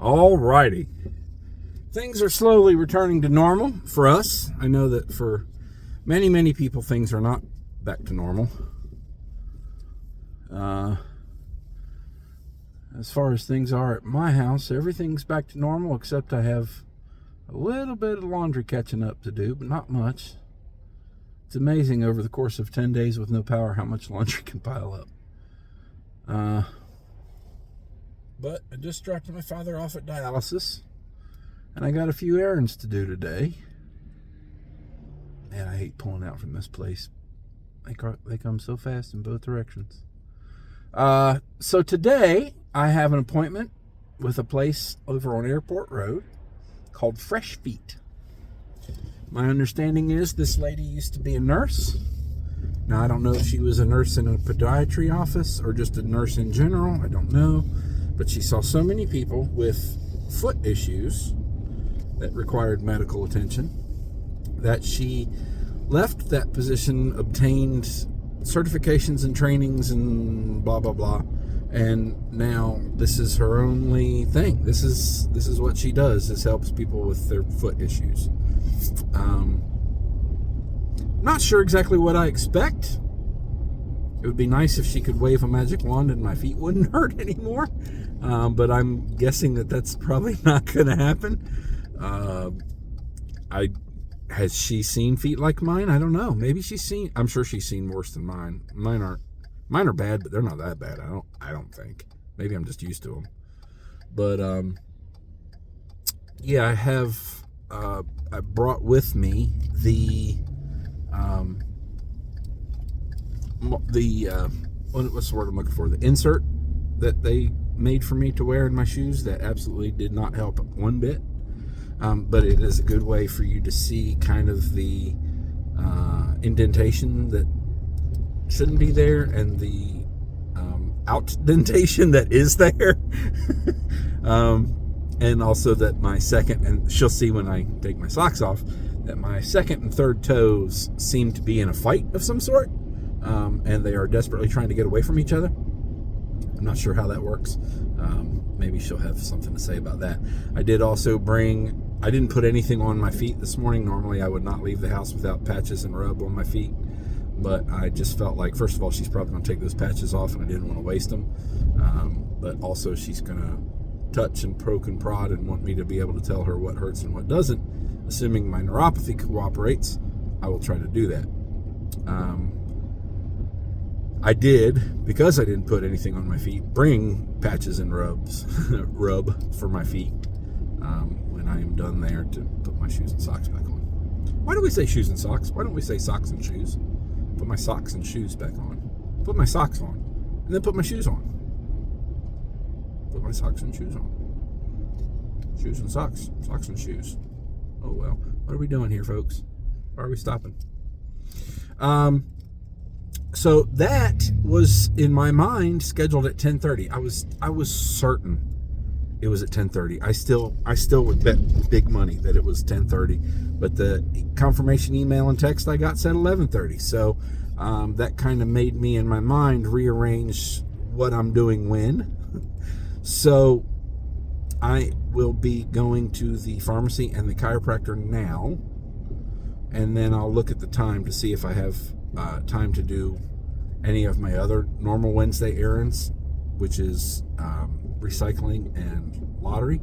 All righty. Things are slowly returning to normal for us. I know that for many, many people, things are not back to normal. As far as things are at my house, everything's back to normal, except I have a little bit of laundry catching up to do, but not much. It's amazing over the course of 10 days with no power how much laundry can pile up. But I just dropped my father off at dialysis, and I got a few errands to do today. Man, I hate pulling out from this place. They come so fast in both directions. So today, I have an appointment with a place over on Airport Road called Fresh Feet. My understanding is this lady used to be a nurse. Now, I don't know if she was a nurse in a podiatry office or just a nurse in general. I don't know. But she saw so many people with foot issues that required medical attention that she left that position, obtained certifications and trainings and blah, blah, blah. And now this is her only thing. This is what she does. This helps people with their foot issues. Not sure exactly what I expect. It would be nice if she could wave a magic wand and my feet wouldn't hurt anymore. But I'm guessing that that's probably not going to happen. Has she seen feet like mine? I don't know. Maybe I'm sure she's seen worse than mine. Mine are bad, but they're not that bad. I don't think. Maybe I'm just used to them. But, yeah, I brought with me what's the word I'm looking for? The insert that they made for me to wear in my shoes that absolutely did not help one bit. But it is a good way for you to see kind of the indentation that shouldn't be there and the outdentation that is there. And also that my second, and she'll see when I take my socks off, that my second and third toes seem to be in a fight of some sort. And they are desperately trying to get away from each other. I'm not sure how that works. Maybe she'll have something to say about that. I didn't put anything on my feet this morning. Normally I would not leave the house without patches and rub on my feet. But I just felt like, first of all, she's probably going to take those patches off, and I didn't want to waste them. But also she's going to touch and poke and prod and want me to be able to tell her what hurts and what doesn't. Assuming my neuropathy cooperates, I will try to do that. I did, because I didn't put anything on my feet, bring patches and rub for my feet when I am done there to put my shoes and socks back on. Why do we say shoes and socks? Why don't we say socks and shoes? Put my socks and shoes back on. Put my socks on. And then put my shoes on. Put my socks and shoes on. Shoes and socks. Socks and shoes. Oh, well. What are we doing here, folks? Why are we stopping? So that was, in my mind, scheduled at 10:30. I was certain it was at 10:30. I still would bet big money that it was 10:30. But the confirmation email and text I got said 11:30. So that kind of made me, in my mind, rearrange what I'm doing when. So I will be going to the pharmacy and the chiropractor now. And then I'll look at the time to see if I have time to do any of my other normal Wednesday errands, which is recycling and lottery.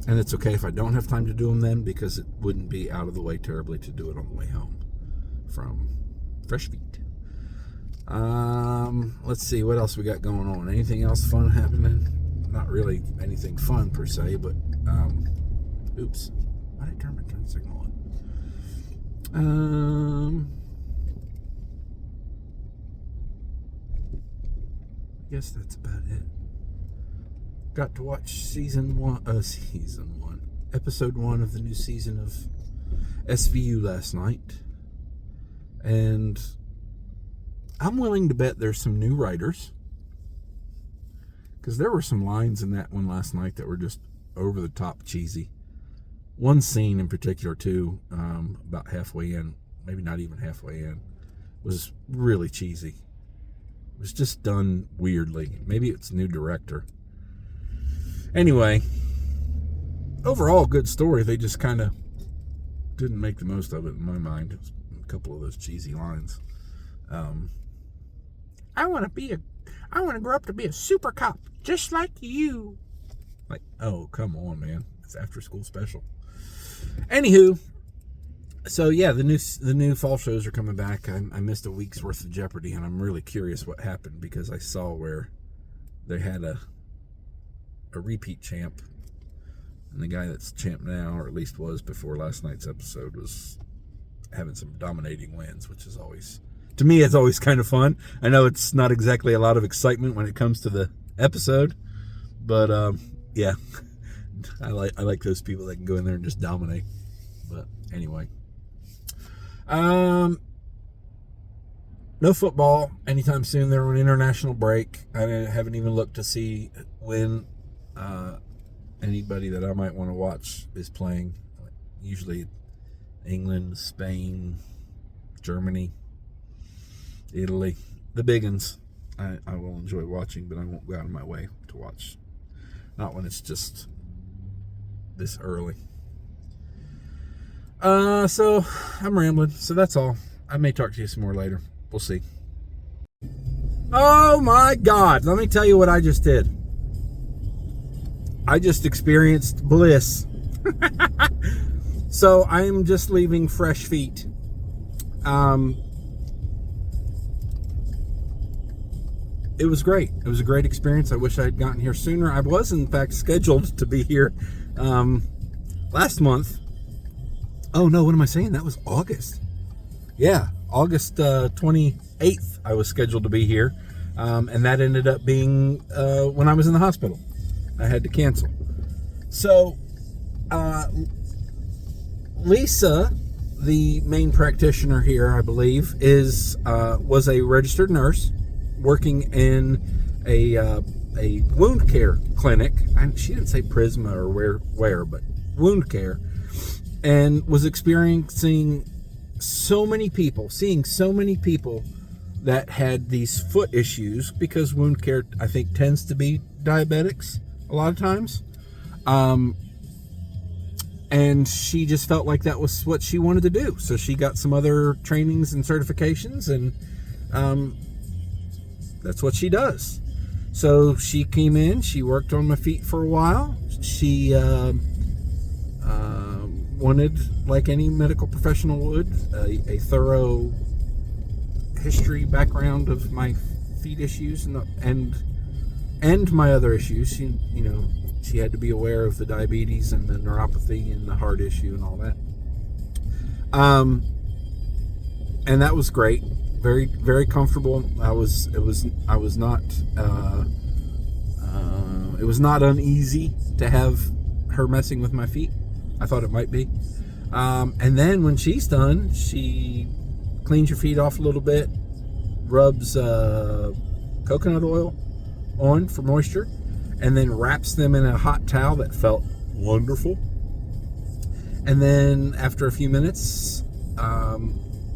And it's okay if I don't have time to do them then, because it wouldn't be out of the way terribly to do it on the way home from Fresh Feet. Let's see what else we got going on. Anything else fun happening? Not really anything fun per se, but oops, why did I turn my turn signal on? I guess that's about it. Got to watch episode 1 of the new season of SVU last night, and I'm willing to bet there's some new writers, because there were some lines in that one last night that were just over the top cheesy. One scene in particular, too, about halfway in, maybe not even halfway in, was really cheesy. It was just done weirdly. Maybe it's a new director. Anyway, overall good story. They just kind of didn't make the most of it in my mind. It was a couple of those cheesy lines. I want to grow up to be a super cop, just like you. Like, oh, come on, man. It's after school special. Anywho, so yeah, the new fall shows are coming back. I missed a week's worth of Jeopardy, and I'm really curious what happened, because I saw where they had a repeat champ, and the guy that's champ now, or at least was before last night's episode, was having some dominating wins, which is always, to me, it's always kind of fun. I know it's not exactly a lot of excitement when it comes to the episode, but yeah, I like those people that can go in there and just dominate. But anyway, no football anytime soon. They're on international break. I haven't even looked to see when anybody that I might want to watch is playing. Usually England, Spain, Germany, Italy, the big ones. I will enjoy watching, but I won't go out of my way to watch. Not when it's just this early. So I'm rambling. So that's all. I may talk to you some more later. We'll see. Oh my God. Let me tell you what I just did. I just experienced bliss. So I am just leaving Fresh Feet. It was great. It was a great experience. I wish I had gotten here sooner. I was, in fact, scheduled to be here last month. Oh, no, what am I saying? That was August. Yeah, August 28th, I was scheduled to be here. And that ended up being when I was in the hospital. I had to cancel. So, Lisa, the main practitioner here, I believe, was a registered nurse working in a wound care clinic. She didn't say Prisma or where, but wound care, and was experiencing seeing so many people that had these foot issues, because wound care, I think, tends to be diabetics a lot of times. And she just felt like that was what she wanted to do. So she got some other trainings and certifications, and that's what she does. So she came in, she worked on my feet for a while. She wanted, like any medical professional would, a thorough history background of my feet issues and my other issues. She had to be aware of the diabetes and the neuropathy and the heart issue and all that. And that was great. Very, very comfortable. It was not uneasy to have her messing with my feet. I thought it might be. And then when she's done, she cleans your feet off a little bit, rubs coconut oil on for moisture, and then wraps them in a hot towel that felt wonderful. And then after a few minutes, a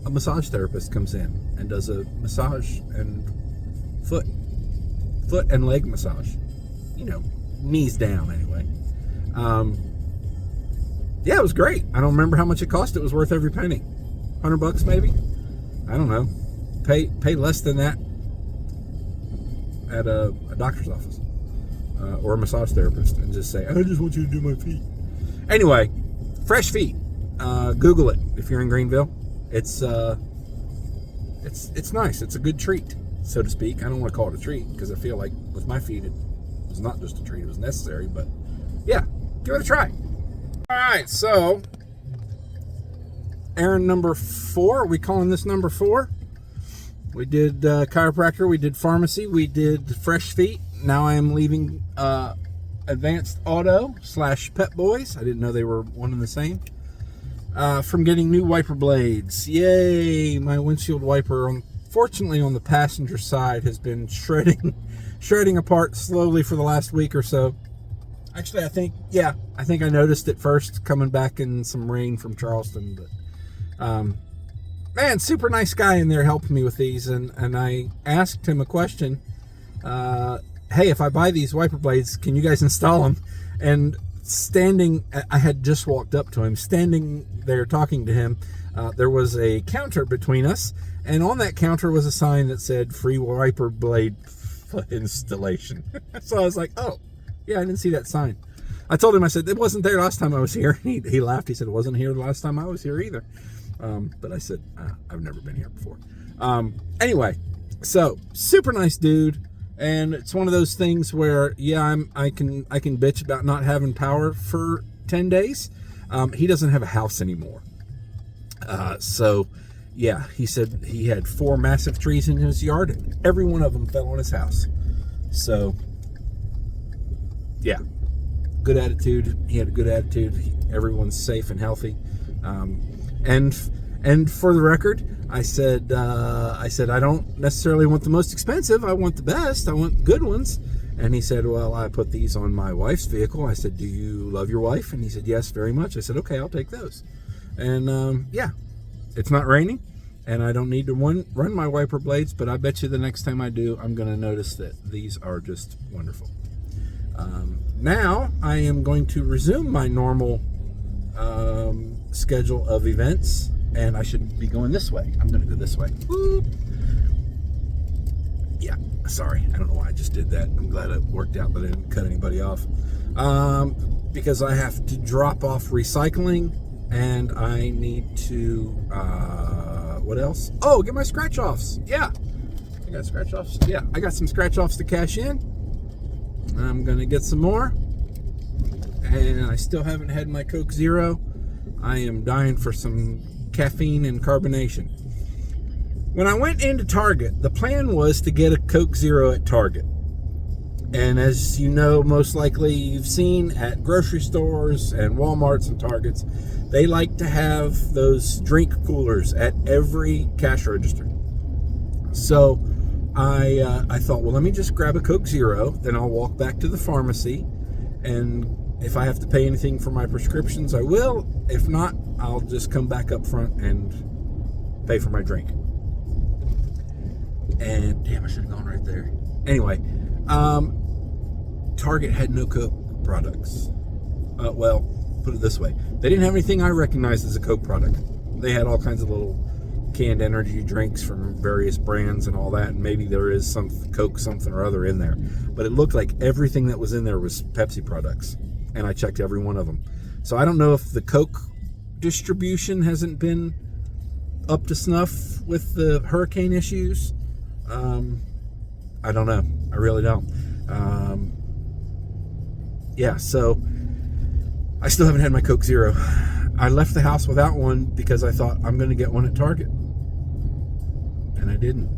massage therapist comes in and does a massage and foot and leg massage. Knees down anyway. Yeah, it was great. I don't remember how much it cost. It was worth every penny. $100 maybe? I don't know. Pay less than that at a doctor's office. Or a massage therapist, and just say, I just want you to do my feet. Anyway, Fresh Feet. Google it if you're in Greenville. It's nice. It's a good treat, so to speak. I don't want to call it a treat, because I feel like with my feet it was not just a treat, it was necessary. But yeah, give it a try. All right, so errand number 4. Are we calling this number 4? We did chiropractor, we did pharmacy, we did Fresh Feet. Now I am leaving Advanced Auto / Pep Boys. I didn't know they were one and the same. From getting new wiper blades. Yay! My windshield wiper, unfortunately on the passenger side, has been shredding apart slowly for the last week or so. Actually, I think I noticed it first coming back in some rain from Charleston. But man, super nice guy in there helping me with these, and I asked him a question. Hey, if I buy these wiper blades, can you guys install them? And I had just walked up to him, standing there talking to him. There was a counter between us, and on that counter was a sign that said free wiper blade installation. So I was like, oh, yeah, I didn't see that sign. I told him, I said, it wasn't there last time I was here. He laughed. He said, it wasn't here the last time I was here either. But I said, I've never been here before. Anyway, so super nice dude. And it's one of those things where, yeah, I can bitch about not having power for 10 days. He doesn't have a house anymore. So yeah, he said he had 4 massive trees in his yard, and every one of them fell on his house. So yeah, good attitude. He had a good attitude. Everyone's safe and healthy. And for the record, I said I don't necessarily want the most expensive. I want the best. I want good ones. And he said, well, I put these on my wife's vehicle. I said, do you love your wife? And he said, yes, very much. I said, okay, I'll take those. And yeah, it's not raining, and I don't need to run my wiper blades, but I bet you the next time I do, I'm going to notice that these are just wonderful. Now I am going to resume my normal schedule of events, and I should be going this way. I'm going to go this way. Woo. Yeah, sorry. I don't know why I just did that. I'm glad it worked out, but I didn't cut anybody off. Because I have to drop off recycling, and I need to, what else? Oh, get my scratch-offs. Yeah. I got scratch-offs. Yeah, I got some scratch-offs to cash in. I'm going to get some more. And I still haven't had my Coke Zero. I am dying for some caffeine and carbonation. When I went into Target, the plan was to get a Coke Zero at Target. And as you know, most likely you've seen at grocery stores and Walmarts and Targets, they like to have those drink coolers at every cash register. So I thought, well, let me just grab a Coke Zero, then I'll walk back to the pharmacy, and if I have to pay anything for my prescriptions, I will. If not, I'll just come back up front and pay for my drink. And damn, I should have gone right there. Anyway, Target had no Coke products. Well, put it this way. They didn't have anything I recognized as a Coke product. They had all kinds of little canned energy drinks from various brands and all that, and maybe there is some Coke something or other in there. But it looked like everything that was in there was Pepsi products, and I checked every one of them. So I don't know if the Coke distribution hasn't been up to snuff with the hurricane issues. I don't know. I really don't. Yeah, so I still haven't had my Coke Zero. I left the house without one because I thought I'm going to get one at Target. And I didn't.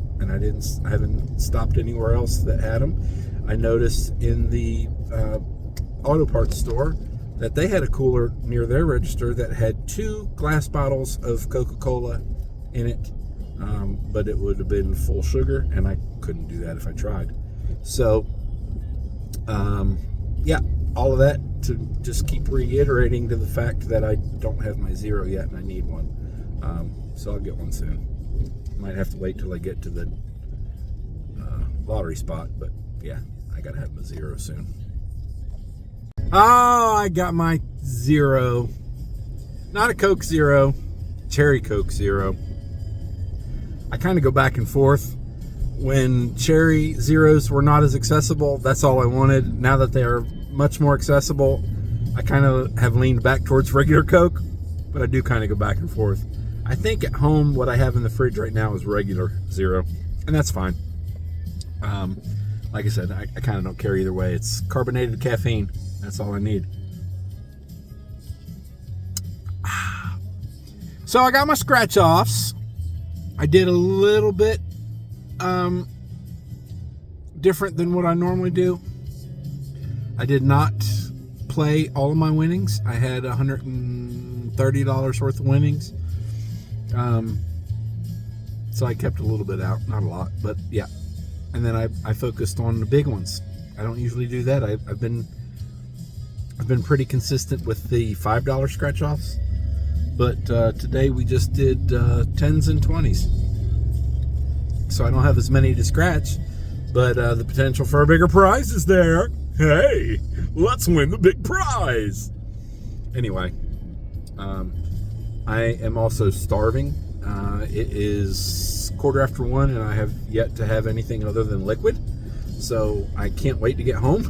I haven't stopped anywhere else that had them. I noticed in the auto parts store that they had a cooler near their register that had 2 glass bottles of Coca-Cola in it. But it would have been full sugar, and I couldn't do that if I tried. So, yeah, all of that to just keep reiterating to the fact that I don't have my Zero yet, and I need one. So I'll get one soon. Might have to wait till I get to the lottery spot, but yeah, I gotta have my Zero soon. Oh, I got my Zero. Not a Coke Zero, Cherry Coke Zero. I kind of go back and forth. When Cherry Zeros were not as accessible, that's all I wanted. Now that they are much more accessible, I kind of have leaned back towards regular Coke, but I do kind of go back and forth. I think at home, what I have in the fridge right now is regular Zero, and that's fine. Like I said, I kind of don't care either way. It's carbonated caffeine. That's all I need. So I got my scratch-offs. I did a little bit different than what I normally do. I did not play all of my winnings. I had $130 worth of winnings. So I kept a little bit out, not a lot, but yeah. And then I focused on the big ones. I don't usually do that. I've been pretty consistent with the $5 scratch-offs. But today we just did 10s and 20s. So I don't have as many to scratch, but the potential for a bigger prize is there. Hey, let's win the big prize. Anyway, I am also starving. It is 1:15, and I have yet to have anything other than liquid. So I can't wait to get home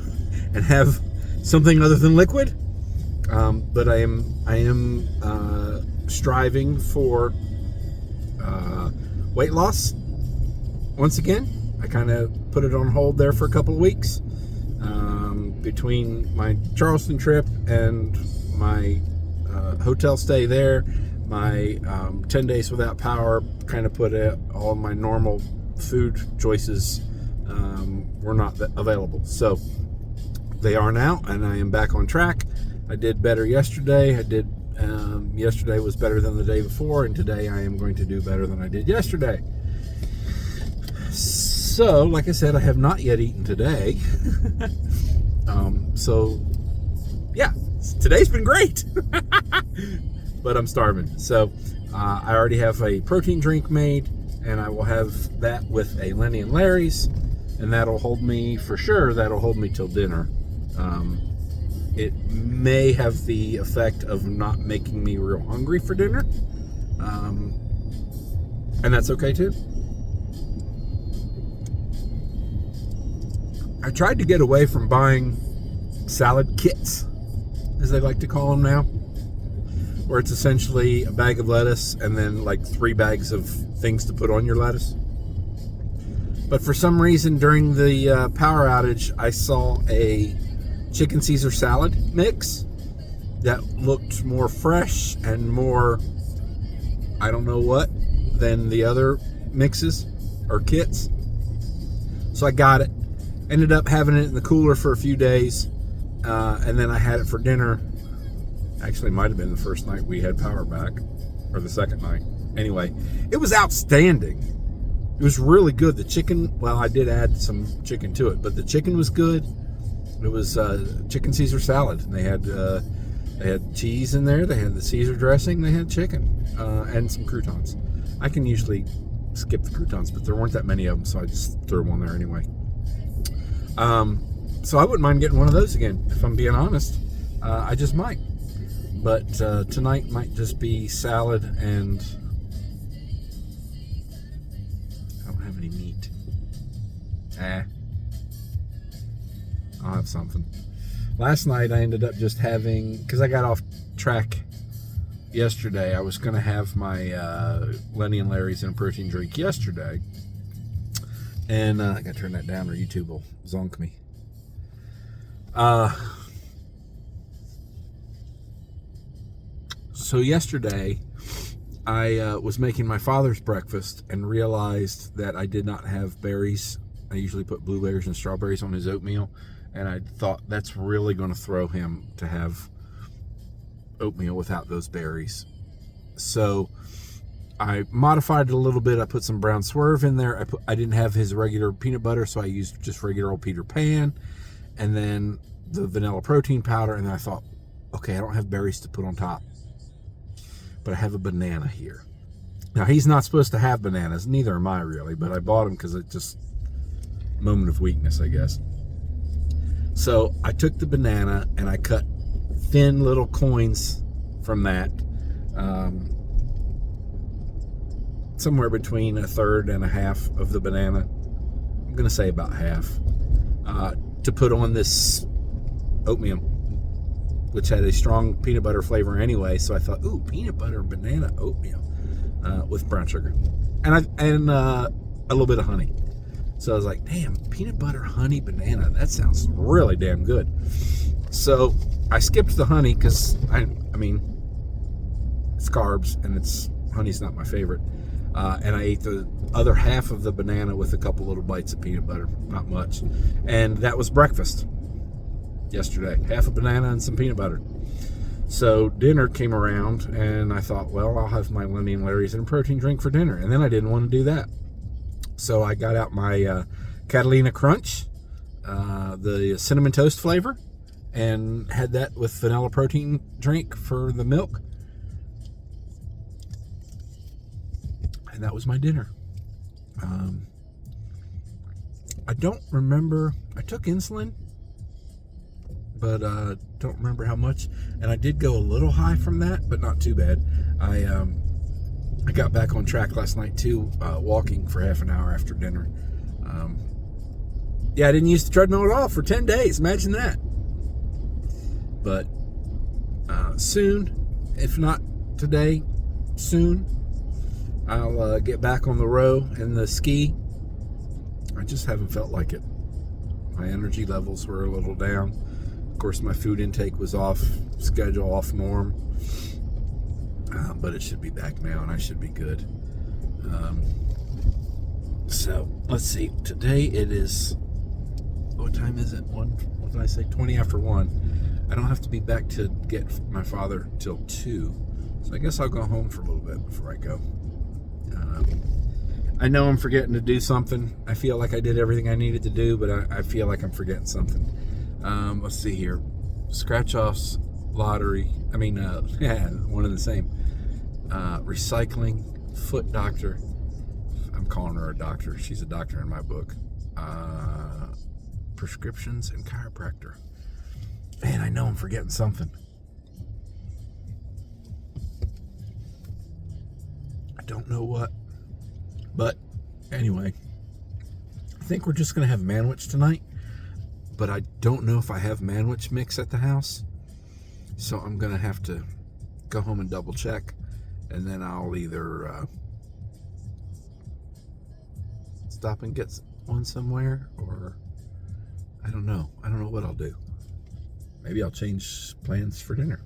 and have something other than liquid. But I am striving for weight loss. Once again, I kind of put it on hold there for a couple of weeks. Between my Charleston trip and my hotel stay there, my 10 days without power kind of put all my normal food choices were not available. So they are now, and I am back on track. I did better yesterday. Yesterday was better than the day before, and today I am going to do better than I did yesterday. So, like I said, I have not yet eaten today. So, yeah, today's been great. But I'm starving. So, I already have a protein drink made, and I will have that with a Lenny and Larry's, and that'll hold me, for sure, that'll hold me till dinner. It may have the effect of not making me real hungry for dinner. And that's okay too. I tried to get away from buying salad kits, as they like to call them now, where it's essentially a bag of lettuce and then like 3 bags of things to put on your lettuce. But for some reason during the power outage, I saw a chicken Caesar salad mix that looked more fresh and more, I don't know what, than the other mixes or kits. So I got it. Ended up having it in the cooler for a few days, and then I had it for dinner. Actually, it might have been the first night we had power back, or the second night. Anyway, it was outstanding. It was really good. The chicken, well, I did add some chicken to it, but the chicken was good. It was chicken Caesar salad. And they had cheese in there. They had the Caesar dressing. They had chicken and some croutons. I can usually skip the croutons, but there weren't that many of them, so I just threw them on there anyway. So I wouldn't mind getting one of those again, if I'm being honest. I just might. But tonight might just be salad, and I don't have any meat. I'll have something. Last night I ended up just having, because I got off track yesterday, I was going to have my Lenny and Larry's and a protein drink yesterday. And I got to turn that down or YouTube will zonk me. So yesterday, I was making my father's breakfast and realized that I did not have berries. I usually put blueberries and strawberries on his oatmeal. And I thought that's really going to throw him to have oatmeal without those berries. So I modified it a little bit. I put some brown swerve in there. I didn't have his regular peanut butter, so I used just regular old Peter Pan. And then the vanilla protein powder. And then I thought, okay, I don't have berries to put on top, but I have a banana here. Now, he's not supposed to have bananas. Neither am I, really. But I bought them because it's just a moment of weakness, I guess. So I took the banana and I cut thin little coins from that. Somewhere between 1/3 and 1/2 of the banana. I'm going to say about half. To put on this oatmeal, which had a strong peanut butter flavor anyway. So I thought, ooh, peanut butter banana oatmeal with brown sugar. And a little bit of honey. So I was like, damn, peanut butter, honey, banana. That sounds really damn good. So I skipped the honey because, I mean, it's carbs and honey's not my favorite. And I ate the other half of the banana with a couple little bites of peanut butter. Not much. And that was breakfast yesterday. Half a banana and some peanut butter. So dinner came around and I thought, well, I'll have my Lenny and Larry's and a protein drink for dinner. And then I didn't want to do that. So I got out my Catalina Crunch, the cinnamon toast flavor, and had that with vanilla protein drink for the milk. And that was my dinner. I don't remember. I took insulin, but don't remember how much. And I did go a little high from that, but not too bad. I got back on track last night too, walking for half an hour after dinner. Yeah, I didn't use the treadmill at all for 10 days. Imagine that. But soon, if not today, soon, I'll get back on the row and the ski. I just haven't felt like it. My energy levels were a little down. Of course, my food intake was off schedule, off norm. But it should be back now, and I should be good. So, let's see. Today it is... What time is it? What did I say? 20 after 1. I don't have to be back to get my father till 2. So I guess I'll go home for a little bit before I go. I know I'm forgetting to do something. I feel like I did everything I needed to do, but I feel like I'm forgetting something. Let's see here. Scratch-offs, lottery. Yeah, one and the same. Recycling, foot doctor. I'm calling her a doctor. She's a doctor in my book. Prescriptions and chiropractor. Man, I know I'm forgetting something. I don't know what. But anyway, I think we're just going to have manwich tonight. But I don't know if I have manwich mix at the house. So I'm going to have to go home and double check. And then I'll either stop and get one somewhere, or I don't know. I don't know what I'll do. Maybe I'll change plans for dinner.